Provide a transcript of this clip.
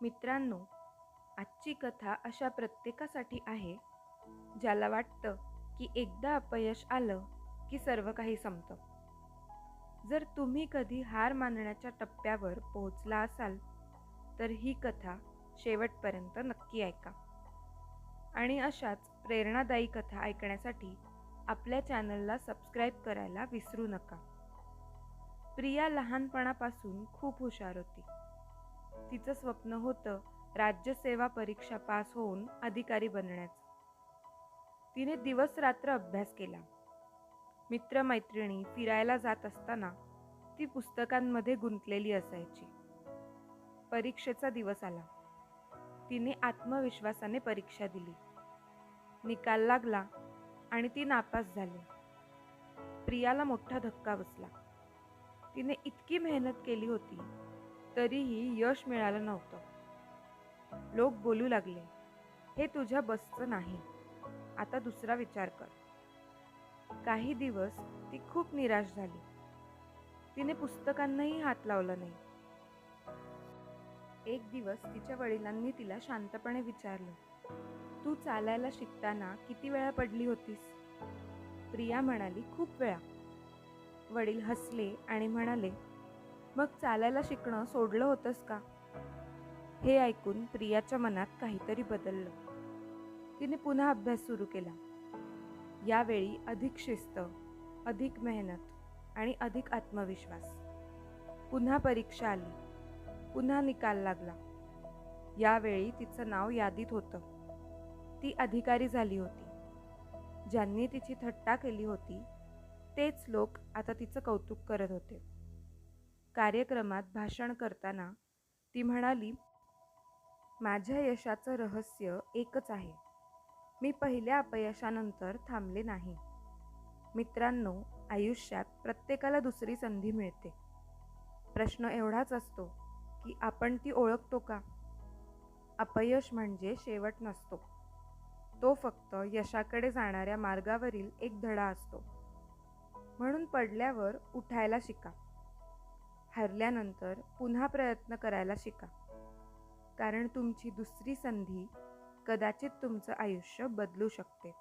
मित्रांनो, आजची कथा अशा प्रत्येकासाठी आहे ज्याला वाटतं की एकदा अपयश आलं की सर्व काही संपतं. जर तुम्ही कधी हार मानण्याच्या टप्प्यावर पोहोचला असाल तर ही कथा शेवटपर्यंत नक्की ऐका. आणि अशाच प्रेरणादायी कथा ऐकण्यासाठी आपल्या चॅनलला सबस्क्राईब करायला विसरू नका. प्रिया लहानपणापासून खूप हुशार होती. तिचं स्वप्न होतं राज्यसेवा परीक्षा पास होऊन अधिकारी बनण्याचं. तिने दिवस रात्र अभ्यास केला. मित्रमैत्रिणी फिरायला जात असताना ती पुस्तकांमध्ये गुंतलेली असायची. परीक्षेचा दिवस आला. तिने आत्मविश्वासाने परीक्षा दिली. निकाल लागला आणि ती नापास झाली. प्रियाला मोठा धक्का बसला. तिने इतकी मेहनत केली होती तरीही यश मिळालं नव्हतं. लोक बोलू लागले, हे तुझ्या बसचं नाही, आता दुसरा विचार कर. काही दिवस ती खूप निराश झाली. तिने पुस्तकांनाही हात लावला नाही. एक दिवस तिच्या वडिलांनी तिला शांतपणे विचारलं, तू चालायला शिकताना किती वेळा पडली होतीस? प्रिया म्हणाली, खूप वेळा. वडील हसले आणि म्हणाले, मग चालायला शिकणं सोडलं होतंस का? हे ऐकून प्रियाच्या मनात काहीतरी बदललं. तिने पुन्हा अभ्यास सुरू केला. यावेळी अधिक शिस्त, अधिक मेहनत आणि अधिक आत्मविश्वास. पुन्हा परीक्षा आली. पुन्हा निकाल लागला. यावेळी तिचं नाव यादीत होतं. ती अधिकारी झाली होती. ज्यांनी तिची थट्टा केली होती तेच लोक आता तिचं कौतुक करत होते. कार्यक्रमात भाषण करताना ती म्हणाली, माझ्या यशाचं रहस्य एकच आहे, मी पहिल्या अपयशानंतर थांबले नाही. मित्रांनो, आयुष्यात प्रत्येकाला दुसरी संधी मिळते. प्रश्न एवढाच असतो की आपण ती ओळखतो का? अपयश म्हणजे शेवट नसतो, तो फक्त यशाकडे जाणाऱ्या मार्गावरील एक धडा असतो. म्हणून पडल्यावर उठायला शिका. हरल्यानंतर पुन्हा प्रयत्न करायला शिका. कारण तुमची दुसरी संधी कदाचित तुमचं आयुष्य बदलू शकते.